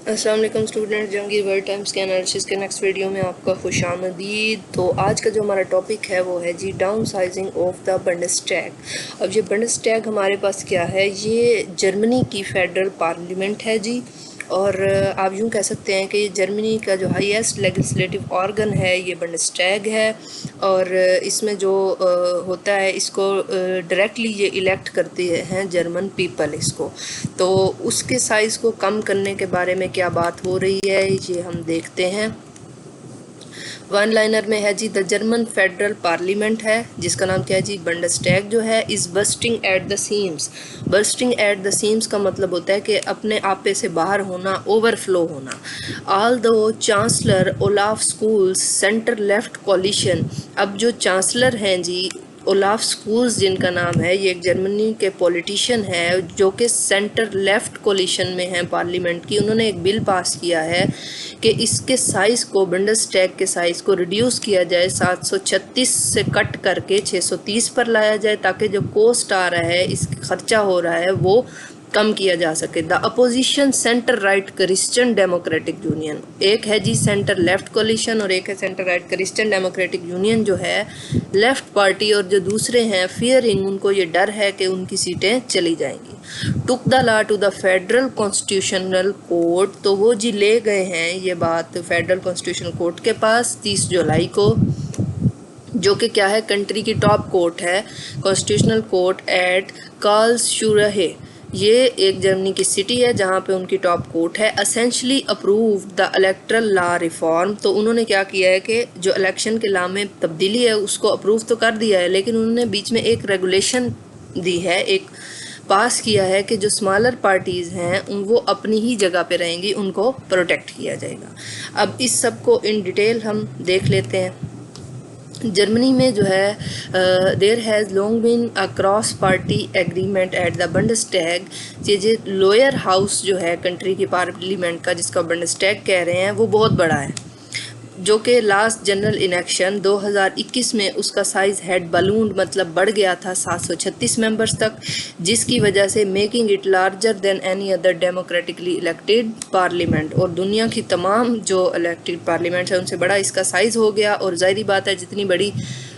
अस्सलाम वालेकुम student, Jangir world times के एनालिसिस के नेक्स्ट वीडियो में आपका खुशामदीद। तो आज का जो हमारा टॉपिक है वो है जी डाउन साइजिंग ऑफ द बंडस्टैग। अब ये बंडस्टैग हमारे पास क्या है, ये जर्मनी की फेडरल पार्लियामेंट है जी। और आप यूँ कह सकते हैं कि जर्मनी का जो हाईएस्ट लेजिस्लेटिव ऑर्गन है ये बंडस्टैग है। और इसमें जो होता है इसको डायरेक्टली ये इलेक्ट करते हैं जर्मन पीपल इसको। तो उसके साइज़ को कम करने के बारे में क्या बात हो रही है ये हम देखते हैं। वन लाइनर में है जी द जर्मन फेडरल पार्लियामेंट है जिसका नाम क्या है जी बंडस्टैग जो है is bursting at the seems. Bursting at the seems का मतलब होता है कि अपने आपे से बाहर होना, ओवरफ्लो होना। ऑल दो chancellor Olaf schools centre left coalition. अब जो चांसलर हैं जी ओलाफ स्कूल्स जिनका नाम है, ये एक जर्मनी के पॉलिटिशियन है जो कि सेंटर लेफ्ट कोलिशन में हैं पार्लियामेंट की। उन्होंने एक बिल पास किया है कि इसके साइज़ को, बंडस्टैग के साइज़ को रिड्यूस किया जाए, 736 से कट करके 630 पर लाया जाए ताकि जो कॉस्ट आ रहा है, इसका खर्चा हो रहा है, वो कम किया जा सके। The opposition centre right Christian democratic union, एक है जी सेंटर लेफ्ट कोलिशन और एक है centre right Christian democratic union जो है लेफ्ट पार्टी, और जो दूसरे हैं फियरिंग, उनको ये डर है कि उनकी सीटें चली जाएंगी। Took the law to the federal constitutional court, तो वो जी ले गए हैं ये बात फेडरल कॉन्स्टिट्यूशनल कोर्ट के पास 30 जुलाई को, जो कि क्या है कंट्री की टॉप कोर्ट है, कॉन्स्टिट्यूशनल कोर्ट एट कार्लसरूहे। ये एक जर्मनी की सिटी है जहाँ पे उनकी टॉप कोर्ट है। Essentially approve the erectile law reform, तो उन्होंने क्या किया है कि जो इलेक्शन के लॉ में तब्दीली है उसको अप्रूव तो कर दिया है, लेकिन उन्होंने बीच में एक रेगुलेशन दी है, एक पास किया है कि जो स्मॉलर पार्टीज़ हैं वो अपनी ही जगह पे रहेंगी, उनको प्रोटेक्ट किया जाएगा। अब इस सब को इन डिटेल हम देख लेते हैं। जर्मनी में जो है there has long been a cross party agreement at the Bundestag. ये लोअर हाउस जो है कंट्री की पार्लियामेंट का, जिसका बंडस्टैग कह रहे हैं, वो बहुत बड़ा है, जो कि लास्ट जनरल इलेक्शन 2021 में उसका साइज़ हेड बलून, मतलब बढ़ गया था 736 मेंबर्स तक, जिसकी वजह से making it larger than any other democratically elected parliament, और दुनिया की तमाम जो इलेक्टेड पार्लियामेंट है उनसे बड़ा इसका साइज़ हो गया। और ज़ाहिर बात है जितनी बड़ी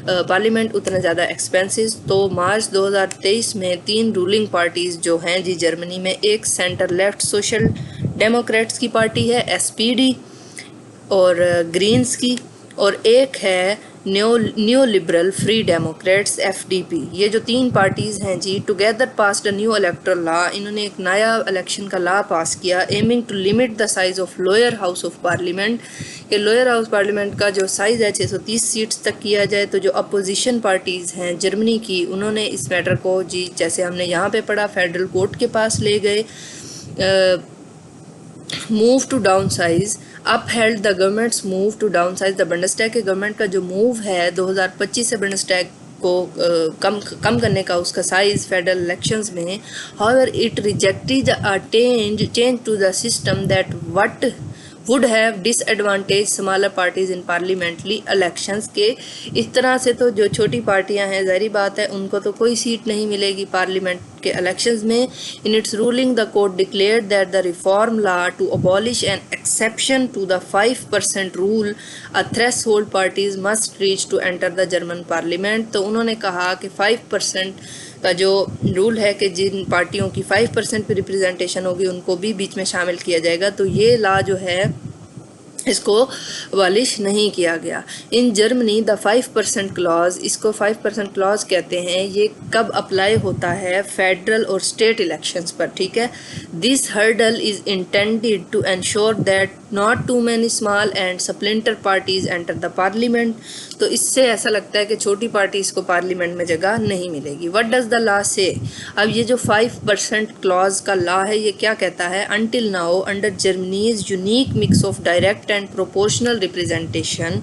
पार्लियामेंट उतना ज़्यादा एक्सपेंसिव। तो मार्च 2023 में 3 रूलिंग पार्टीज़ जो हैं जी जर्मनी में, एक सेंटर लेफ्ट सोशल डेमोक्रेट्स की पार्टी है SPD और ग्रीन्स की, और एक है new liberal free democrats FDP। ये जो 3 पार्टीज़ हैं जी together passed a new electoral law, इन्होंने एक नया इलेक्शन का लॉ पास किया, aiming to limit the size of lower house of parliament, कि लोअर हाउस पार्लियामेंट का जो साइज़ है 630 सीट्स तक किया जाए। तो जो अपोजिशन पार्टीज़ हैं जर्मनी की, उन्होंने इस मैटर को जी, जैसे हमने यहाँ पे पढ़ा, फेडरल कोर्ट के पास ले गए। Move to downsize upheld the government's move to downsize the Bundestag, के गवर्नमेंट का जो मूव है 2025 से बंडस्टैग को कम करने का, उसका साइज फेडरल इलेक्शंस में। However it rejected a change to the system that what would have disadvantage smaller parties in parliamentary elections के। इस तरह से तो जो छोटी पार्टियां हैं, जाहिर बात है उनको तो कोई सीट नहीं मिलेगी पार्लियामेंट के इलेक्शंस में। In its ruling the court declared that the reform law to abolish an exception to the 5% rule a threshold parties must reach to enter the German parliament. तो उन्होंने कहा कि 5% का जो रूल है कि जिन पार्टियों की 5% पे रिप्रेजेंटेशन होगी उनको भी बीच में शामिल किया जाएगा, तो ये लॉ जो है इसको अबॉलिश नहीं किया गया। इन जर्मनी द 5% क्लॉज, इसको 5% क्लॉज कहते हैं, ये कब अप्लाई होता है, फेडरल और स्टेट इलेक्शंस पर, ठीक है। This hurdle is intended to ensure that not too many small and splinter parties enter the parliament. तो इससे ऐसा लगता है कि छोटी पार्टीज को पार्लियामेंट में जगह नहीं मिलेगी। व्हाट डज द लॉ से, अब ये जो 5% क्लॉज का लॉ है ये क्या कहता है, until now under Germany's unique mix of direct and proportional representation,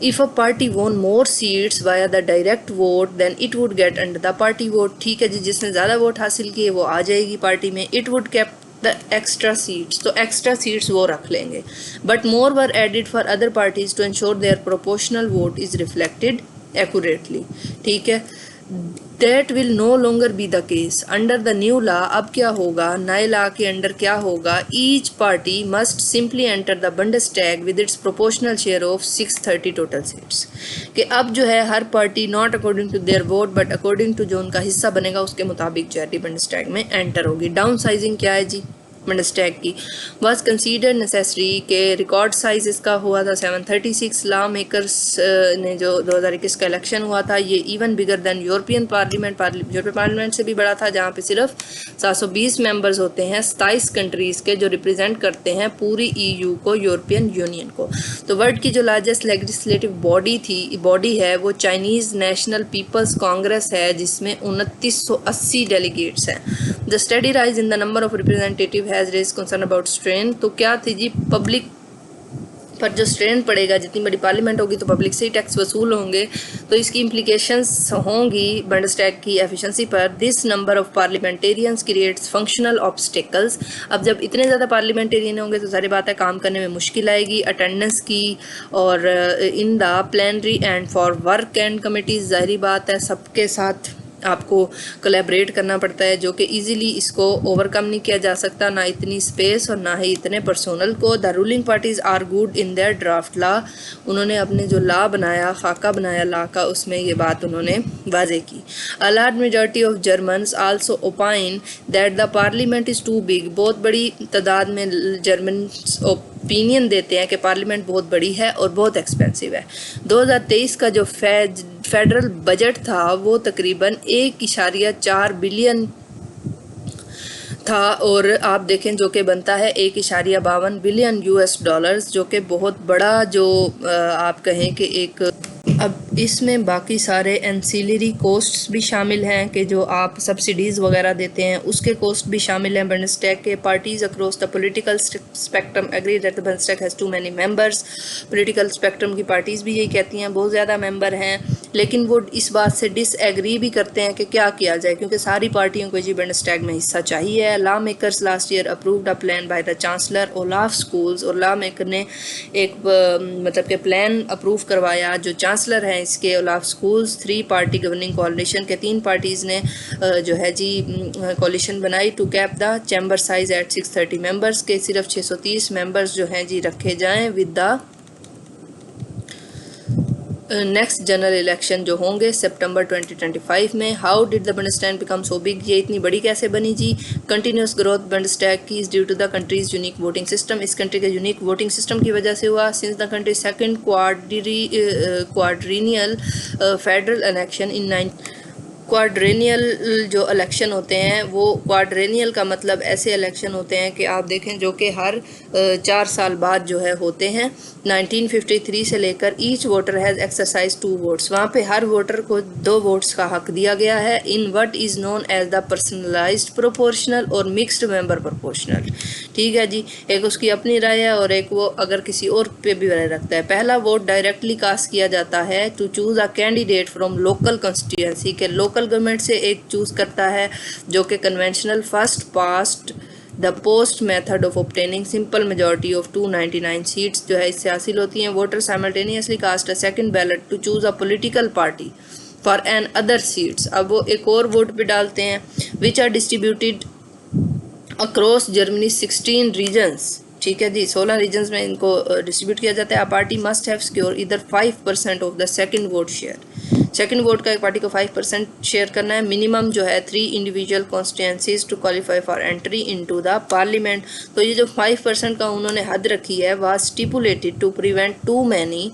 if a party won more seats via the direct vote then it would get under the party vote। ठीक है जी, जिसने ज़्यादा वोट हासिल किए वो आ जाएगी पार्टी में। it would keep the extra seats, तो extra seats वो रख लेंगे। but more were added for other parties to ensure their proportional vote is reflected accurately। ठीक है, that will no longer be the case under the new law. अब क्या होगा, नए लॉ के अंडर क्या होगा, each party must simply enter the Bundestag with its proportional share of 630 total seats. कि अब जो है हर party not according to their vote but according to जो उनका हिस्सा बनेगा उसके मुताबिक जो है बंडस्टैग में एंटर होगी। डाउन साइजिंग क्या है जी बंडस्टैग की, वॉज कंसीडर नेसेसरी के रिकॉर्ड साइज इसका हुआ था 736। लॉ मेकर्स ने जो 2021 का इलेक्शन हुआ था ये even bigger than European parliament, European parliament से भी बड़ा था, जहाँ पे सिर्फ 720 मेंबर्स होते हैं 27 कंट्रीज़ के जो रिप्रेजेंट करते हैं पूरी EU को, यूरोपियन यूनियन को। तो वर्ल्ड की जो लार्जेस्ट लेजिस्लेटिव बॉडी है वो चाइनीज़ नेशनल पीपल्स कांग्रेस है, जिसमें 2980 डेलीगेट्स हैं। The study rise in the number of representative has raise concern about strain. तो क्या थी जी, पब्लिक पर जो स्ट्रेन पड़ेगा, जितनी बड़ी पार्लियामेंट होगी तो पब्लिक से ही टैक्स वसूल होंगे, तो इसकी इम्प्लीकेशंस होंगी बंडस्टैग की एफिशिएंसी पर। This number of parliamentarians creates functional obstacles. अब जब इतने ज़्यादा पार्लियामेंटेरियन होंगे तो सारी बात है काम करने में मुश्किल आएगी अटेंडेंस की, और in the plenary and for work and committees ज़ाहिर बात है सबके साथ आपको कोलैबोरेट करना पड़ता है, जो कि इजीली इसको ओवरकम नहीं किया जा सकता, ना इतनी स्पेस और ना ही इतने पर्सोनल को। The ruling parties are good in their draft law. उन्होंने अपने जो लॉ बनाया, खाका बनाया लॉ का, उसमें ये बात उन्होंने वाजे की। A large majority of Germans also opine that the parliament is too big. बहुत बड़ी तादाद में जर्मन्स ओपिनियन देते हैं कि पार्लियामेंट बहुत बड़ी है और बहुत एक्सपेंसिव है। 2023 का जो फेडरल बजट था वो तकरीबन 1.4 बिलियन था, और आप देखें जो कि बनता है 1.52 बिलियन US डॉलर्स, जो कि बहुत बड़ा जो आप कहें कि एक। अब इसमें बाकी सारे एंसिलरी कोस्ट्स भी शामिल हैं कि जो आप सब्सिडीज़ वगैरह देते हैं उसके कोस्ट भी शामिल हैं बंडस्टैग के। Parties across the political spectrum agree that the Bundestag has too many members. Political spectrum की पार्टीज़ भी यही कहती हैं बहुत ज़्यादा मेंबर हैं, लेकिन वो इस बात से डिसएग्री भी करते हैं कि क्या किया जाए, क्योंकि सारी पार्टियों को जी बंडस्टैग में हिस्सा चाहिए। Law makers last year approved a plan by the chancellor Olaf schools. और लॉ मेकर ने एक मतलब के प्लान अप्रूव करवाया जो चांसलर हैं इसके, ओलाफ स्कूल्स। 3 पार्टी गवर्निंग कोalition के 3 पार्टीज़ ने जो है जी कोalition बनाई to cap the chamber size at 630 members के। सिर्फ 630 मेंबर्स जो हैं जी रखे जाएं with the next general election जो होंगे सितंबर 2025 में। How did the Bundestag become so big, ये इतनी बड़ी कैसे बनी जी? कंटिन्यूस ग्रोथ बंडस्टैग की is due to the country's unique voting system. इस कंट्री के यूनिक वोटिंग सिस्टम की वजह से हुआ। Since the country second quadrennial federal election in quadrennial जो इलेक्शन होते हैं वो, क्वाड्रेनियल का मतलब ऐसे इलेक्शन होते हैं कि आप देखें जो कि हर 4 साल बाद जो है होते हैं। 1953 से लेकर each voter has exercise 2 votes. वहाँ पे हर वोटर को 2 वोट्स का हक दिया गया है in what is known as the personalised proportional और मिक्स्ड मेंबर प्रोपोर्शनल। ठीक है जी, एक उसकी अपनी राय है और एक वो अगर किसी और पे भी राय रखता है। पहला वोट डायरेक्टली कास्ट किया जाता है to choose a candidate from local constituency के लोकल गवर्नमेंट से एक चूज़ करता है, जो कि conventional first past the post method of obtaining simple majority of 299 seats जो है इससे हासिल होती हैं। Voter simultaneously cast a second ballot to choose a political party for an other seats. अब वो एक और वोट पे डालते हैं which are distributed across Germany 16 regions. ठीक है जी, 16 रीजन्स में इनको डिस्ट्रीब्यूट किया जाता है। A party must have secure इधर 5% of the second vote share. Second vote का एक पार्टी को 5% शेयर करना है। मिनिमम जो है 3 individual constituencies to qualify for entry into the parliament. तो ये जो 5% का उन्होंने हद रखी है वह stipulated to prevent too many.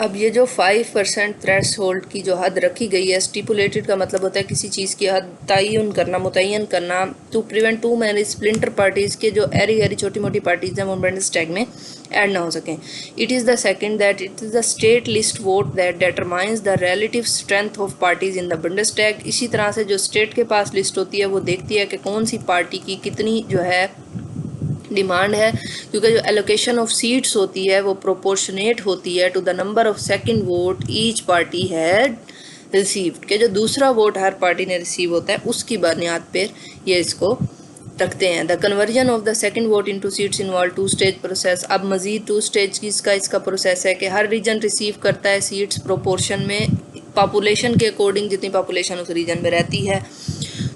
अब ये जो 5% थ्रेश होल्ड की जो हद रखी गई है, स्टिपुलेटेड का मतलब होता है किसी चीज़ की हद मुतय्यन करना, to prevent too many splinter parties के जो एरी छोटी मोटी पार्टीज़ हैं वो बंडस्टैग में ऐड ना हो सकें। It is the second that it is the state list vote that determines the relative strength of parties in the Bundestag. इसी तरह से जो स्टेट के पास लिस्ट होती है वो देखती है कि कौन सी पार्टी की कितनी जो है डिमांड है, क्योंकि जो एलोकेशन ऑफ सीट्स होती है वो प्रोपोर्शनेट होती है to the number of second vote each party had received, के जो दूसरा वोट हर पार्टी ने रिसीव होता है उसकी बुनियाद पर ये इसको रखते हैं। The conversion of the second vote into seats involve 2 stage process. अब मजीद 2 स्टेज की इसका प्रोसेस है कि हर रीजन रिसीव करता है सीट्स प्रोपोर्शन में पॉपुलेशन के अकॉर्डिंग, जितनी पॉपुलेशन उस रीजन में रहती है।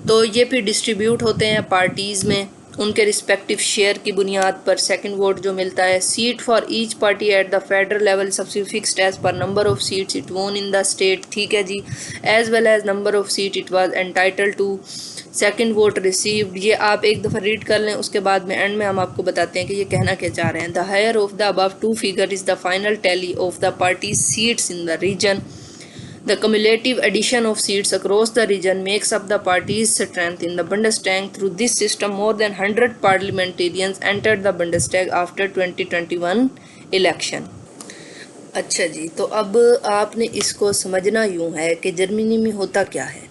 तो ये फिर डिस्ट्रीब्यूट होते हैं पार्टीज़ में उनके रिस्पेक्टिव शेयर की बुनियाद पर। सेकंड वोट जो मिलता है, seat for each party at the federal level सबसे fixed as per number of seats it won in the state, ठीक है जी, as well as number of seat it was entitled to. Second vote received, ये आप एक दफ़ा read कर लें, उसके बाद में एंड में हम आपको बताते हैं कि ये कहना क्या चाह रहे हैं। The higher of the above two figure is the final tally of the party seats in the region. The cumulative addition of seats across the region makes up the party's strength in the Bundestag. Through this system, more than 100 parliamentarians entered the Bundestag after 2021 election. अच्छा जी, तो अब आपने इसको समझना यूँ है कि Germany में होता क्या है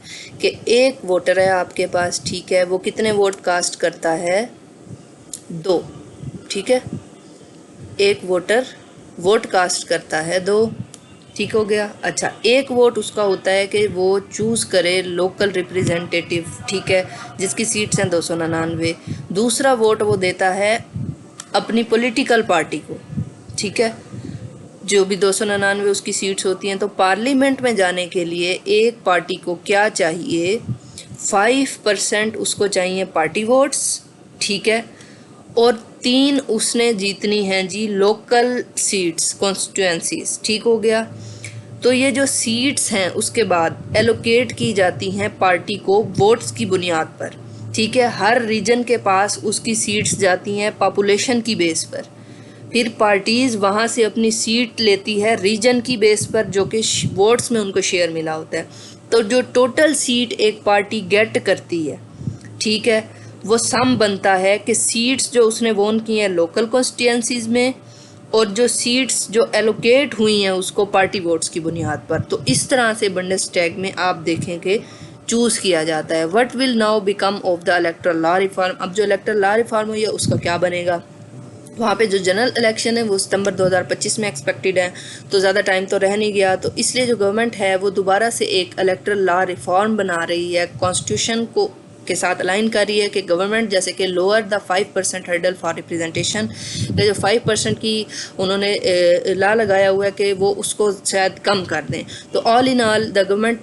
कि एक वोटर है आपके पास, ठीक है, वो कितने वोट कास्ट करता है? 2, ठीक है, एक वोटर वोट कास्ट करता है 2, ठीक हो गया। अच्छा, एक वोट उसका होता है कि वो चूज़ करे लोकल रिप्रेजेंटेटिव, ठीक है, जिसकी सीट्स हैं 299। दूसरा वोट वो देता है अपनी पॉलिटिकल पार्टी को, ठीक है, जो भी 299 उसकी सीट्स होती हैं। तो पार्लियामेंट में जाने के लिए एक पार्टी को क्या चाहिए? 5% उसको चाहिए पार्टी वोट्स, ठीक है, और 3 उसने जीतनी हैं जी लोकल सीट्स, कॉन्स्टिट्यूएंसीज, ठीक हो गया। तो ये जो सीट्स हैं उसके बाद एलोकेट की जाती हैं पार्टी को वोट्स की बुनियाद पर, ठीक है। हर रीजन के पास उसकी सीट्स जाती हैं पॉपुलेशन की बेस पर, फिर पार्टीज़ वहाँ से अपनी सीट लेती है रीजन की बेस पर, जो कि वोट्स में उनको शेयर मिला होता है। तो जो टोटल सीट एक पार्टी गेट करती है, ठीक है, वो सम बनता है कि सीट्स जो उसने वोन की हैं लोकल कॉन्स्टिट्यूएंसीज में और जो सीट्स जो एलोकेट हुई हैं उसको पार्टी वोट्स की बुनियाद पर। तो इस तरह से बंडस्टैग में आप देखें कि चूज़ किया जाता है। What will now become of the electoral law reform. अब जो इलेक्टोरल लॉ रिफॉर्म हुई है उसका क्या बनेगा? वहाँ पे जो जनरल इलेक्शन है वो सितंबर 2025 में एक्सपेक्टेड है, तो ज़्यादा टाइम तो रह नहीं गया। तो इसलिए जो गवर्नमेंट है वो दोबारा से एक इलेक्टोरल लॉ रिफॉर्म बना रही है, कॉन्स्टिट्यूशन को के साथ अलाइन कर रही है कि गवर्नमेंट जैसे कि lower the 5% hurdle for representation, जो 5% की उन्होंने ला लगाया हुआ है कि वो उसको शायद कम कर दें। तो all in all the governing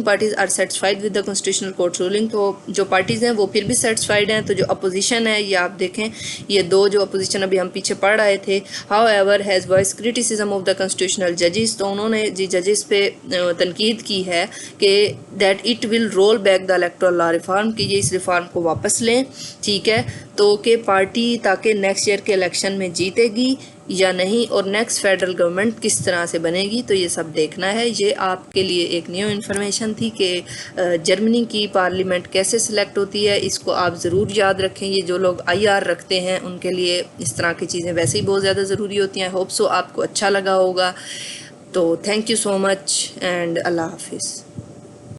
parties are satisfied with the constitutional court ruling. तो जो पार्टीज़ हैं वो फिर भी सेटिस्फाइड हैं। तो जो अपोजिशन है, ये आप देखें, ये 2 जो अपोजिशन अभी हम पीछे पढ़ रहे थे, how ever has voice criticism of the constitutional जजेस। तो उन्होंने जी जजेस पे तनकीद की है कि that it will roll back the electoral law reform, कि ये इस रिफॉर्म को वापस लें, ठीक है, तो कि पार्टी ताकि नेक्स्ट ईयर के इलेक्शन में जीतेगी या नहीं और नेक्स्ट फेडरल गवर्नमेंट किस तरह से बनेगी। तो ये सब देखना है। ये आपके लिए एक न्यू इन्फॉर्मेशन थी कि जर्मनी की पार्लियामेंट कैसे सिलेक्ट होती है, इसको आप ज़रूर याद रखें। ये जो लोग IR रखते हैं उनके लिए इस तरह की चीज़ें वैसे ही बहुत ज़्यादा ज़रूरी होती हैं। होप सो आपको अच्छा लगा होगा। तो thank you so much and अल्लाह हाफिज़।